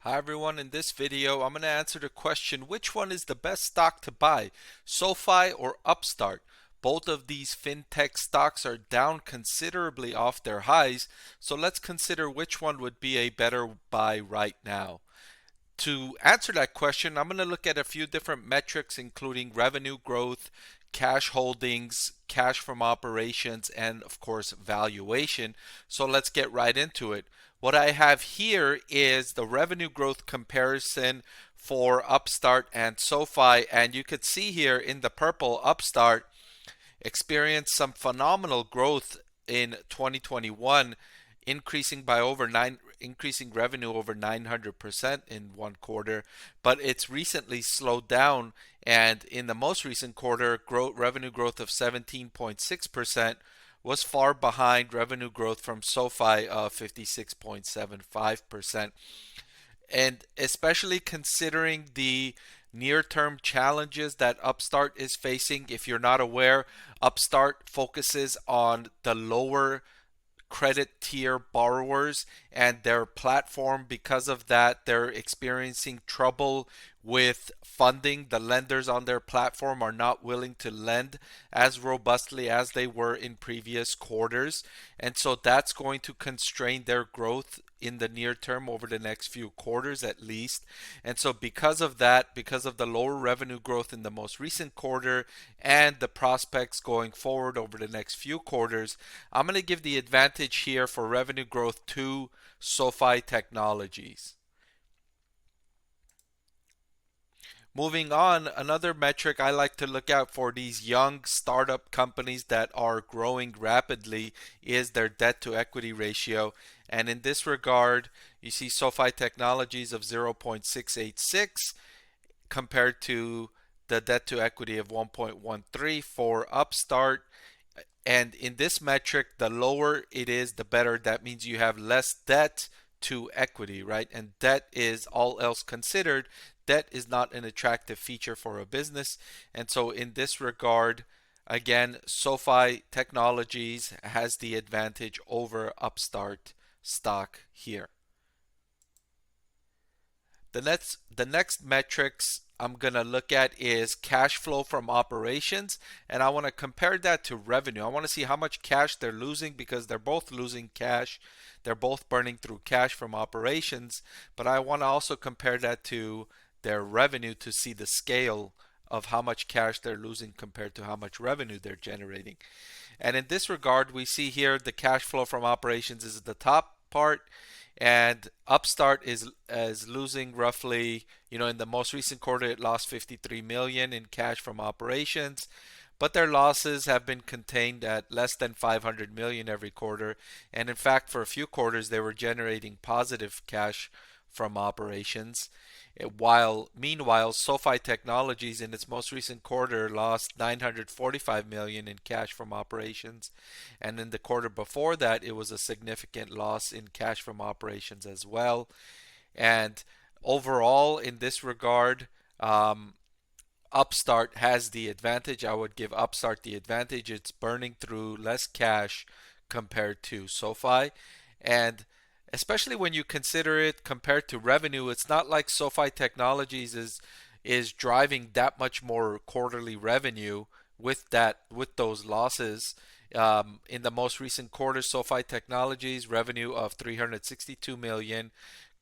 Hi everyone, in this video I'm going to answer the question, which one is the best stock to buy, SoFi or Upstart? Both of these fintech stocks are down considerably off their highs, so let's consider which one would be a better buy right now. To answer that question, I'm going to look at a few different metrics, including revenue growth, cash holdings, cash from operations, and of course, valuation. So let's get right into it. What I have here is the revenue growth comparison for Upstart and SoFi, and you could see here in the purple, Upstart experienced some phenomenal growth in 2021, increasing revenue over 900% in one quarter, but it's recently slowed down, and in the most recent quarter, revenue growth of 17.6% was far behind revenue growth from SoFi of 56.75%. And especially considering the near-term challenges that Upstart is facing. If you're not aware, Upstart focuses on the lower credit tier borrowers, and their platform, because of that, they're experiencing trouble with funding. The lenders on their platform are not willing to lend as robustly as they were in previous quarters, and so that's going to constrain their growth in the near term over the next few quarters at least. And so because of that, because of the lower revenue growth in the most recent quarter and the prospects going forward over the next few quarters, I'm going to give the advantage here for revenue growth to SoFi Technologies. Moving on, another metric I like to look out for these young startup companies that are growing rapidly is their debt to equity ratio. And in this regard, you see SoFi Technologies of 0.686 compared to the debt to equity of 1.13 for Upstart. And in this metric, the lower it is, the better. That means you have less debt to equity, right? And debt is, all else considered, debt is not an attractive feature for a business. And so in this regard, again, SoFi Technologies has the advantage over Upstart stock here. The next metrics I'm going to look at is cash flow from operations, and I want to compare that to revenue. I want to see how much cash they're losing because they're both losing cash. They're both burning through cash from operations, but I want to also compare that to their revenue to see the scale of how much cash they're losing compared to how much revenue they're generating. And in this regard, we see here the cash flow from operations is the top part, and Upstart is losing roughly, in the most recent quarter it lost 53 million in cash from operations, but their losses have been contained at less than 500 million every quarter, and in fact for a few quarters they were generating positive cash from operations. While meanwhile, SoFi Technologies in its most recent quarter lost 945 million in cash from operations, and in the quarter before that, it was a significant loss in cash from operations as well. And overall, in this regard, Upstart has the advantage. I would give Upstart the advantage. It's burning through less cash compared to SoFi, and especially when you consider it compared to revenue, it's not like SoFi Technologies is driving that much more quarterly revenue with those losses. In the most recent quarter, SoFi Technologies revenue of 362 million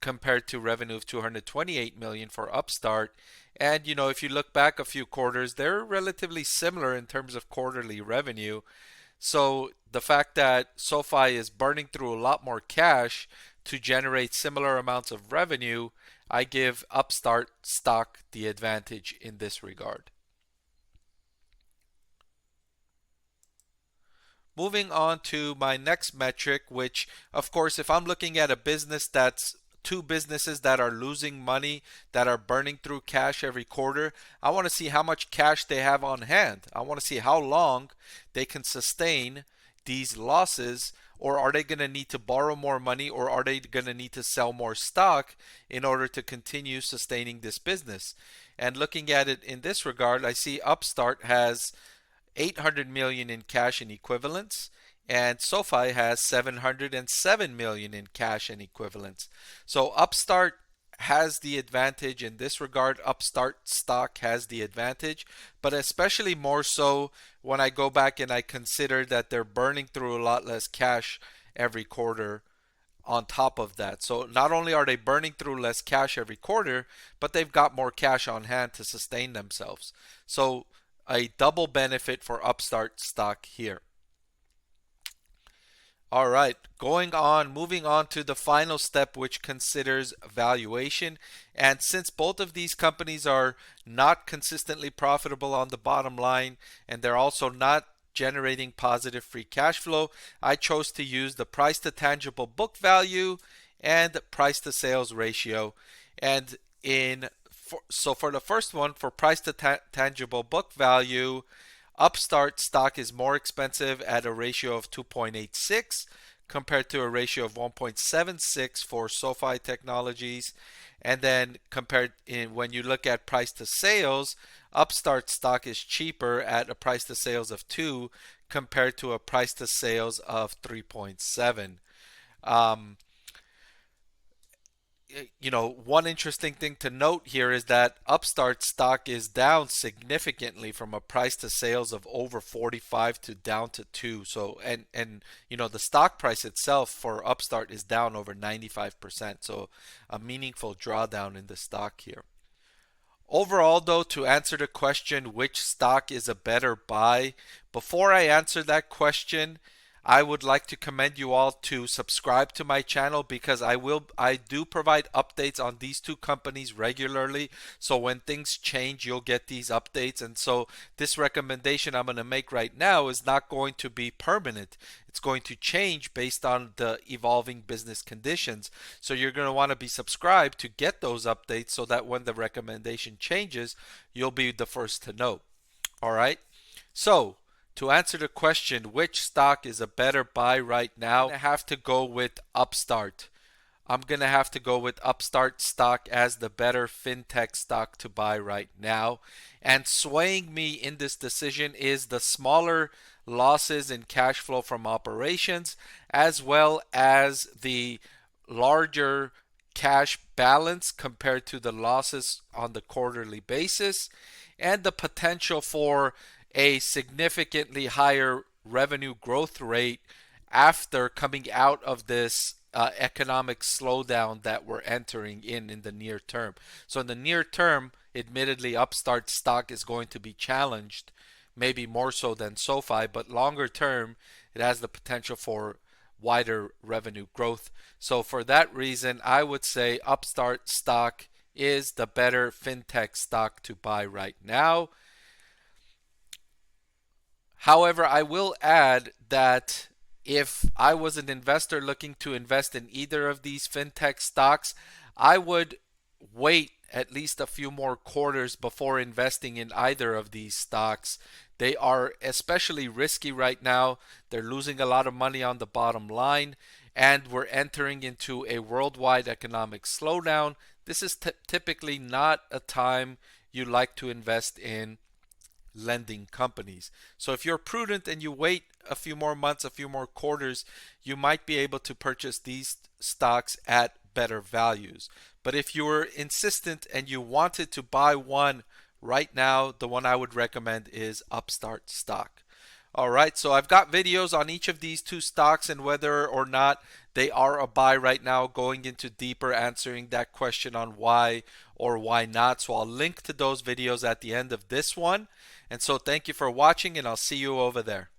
compared to revenue of 228 million for Upstart. And if you look back a few quarters, they're relatively similar in terms of quarterly revenue. So the fact that SoFi is burning through a lot more cash to generate similar amounts of revenue, I give Upstart stock the advantage in this regard. Moving on to my next metric, which, of course, if I'm looking at a business that's two businesses that are losing money, that are burning through cash every quarter, I want to see how much cash they have on hand. I want to see how long they can sustain these losses, or are they going to need to borrow more money, or are they going to need to sell more stock in order to continue sustaining this business? And looking at it in this regard, I see Upstart has 800 million in cash and equivalents, and SoFi has 707 million in cash and equivalents. So Upstart has the advantage in this regard. Upstart stock has the advantage, but especially more so when I go back and I consider that they're burning through a lot less cash every quarter on top of that. So not only are they burning through less cash every quarter, but they've got more cash on hand to sustain themselves. So a double benefit for Upstart stock here. All right, moving on to the final step, which considers valuation. And since both of these companies are not consistently profitable on the bottom line, and they're also not generating positive free cash flow, I chose to use the price to tangible book value and price to sales ratio. And for the first one, for price to tangible book value, Upstart stock is more expensive at a ratio of 2.86 compared to a ratio of 1.76 for SoFi Technologies. And then when you look at price to sales, Upstart stock is cheaper at a price to sales of 2 compared to a price to sales of 3.7. One interesting thing to note here is that Upstart stock is down significantly from a price to sales of over 45 to down to 2. So the stock price itself for Upstart is down over 95%. So a meaningful drawdown in the stock here. Overall, though, to answer the question, which stock is a better buy, before I answer that question, I would like to commend you all to subscribe to my channel, because I do provide updates on these two companies regularly. So when things change, you'll get these updates. And so this recommendation I'm going to make right now is not going to be permanent. It's going to change based on the evolving business conditions. So you're going to want to be subscribed to get those updates so that when the recommendation changes, you'll be the first to know. All right. So to answer the question, which stock is a better buy right now, I have to go with Upstart. I'm going to have to go with Upstart stock as the better fintech stock to buy right now. And swaying me in this decision is the smaller losses in cash flow from operations, as well as the larger cash balance compared to the losses on the quarterly basis, and the potential for a significantly higher revenue growth rate after coming out of this economic slowdown that we're entering in the near term. So in the near term, admittedly, Upstart stock is going to be challenged, maybe more so than SoFi, but longer term, it has the potential for wider revenue growth. So for that reason, I would say Upstart stock is the better fintech stock to buy right now. However, I will add that if I was an investor looking to invest in either of these fintech stocks, I would wait at least a few more quarters before investing in either of these stocks. They are especially risky right now. They're losing a lot of money on the bottom line, and we're entering into a worldwide economic slowdown. This is typically not a time you like to invest in lending companies. So if you're prudent and you wait a few more months, a few more quarters, you might be able to purchase these stocks at better values. But if you were insistent and you wanted to buy one right now, the one I would recommend is Upstart stock. All right, so I've got videos on each of these two stocks and whether or not they are a buy right now, going into deeper answering that question on why or why not. So I'll link to those videos at the end of this one. And so thank you for watching, and I'll see you over there.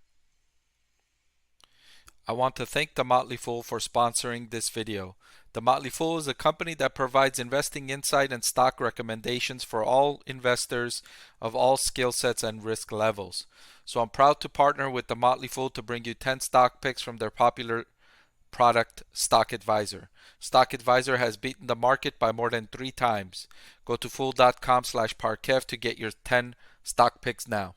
I want to thank the Motley Fool for sponsoring this video. The Motley Fool is a company that provides investing insight and stock recommendations for all investors of all skill sets and risk levels. So I'm proud to partner with the Motley Fool to bring you 10 stock picks from their popular product, Stock Advisor. Stock Advisor has beaten the market by more than 3 times. Go to fool.com/Parkev to get your 10 stock picks now.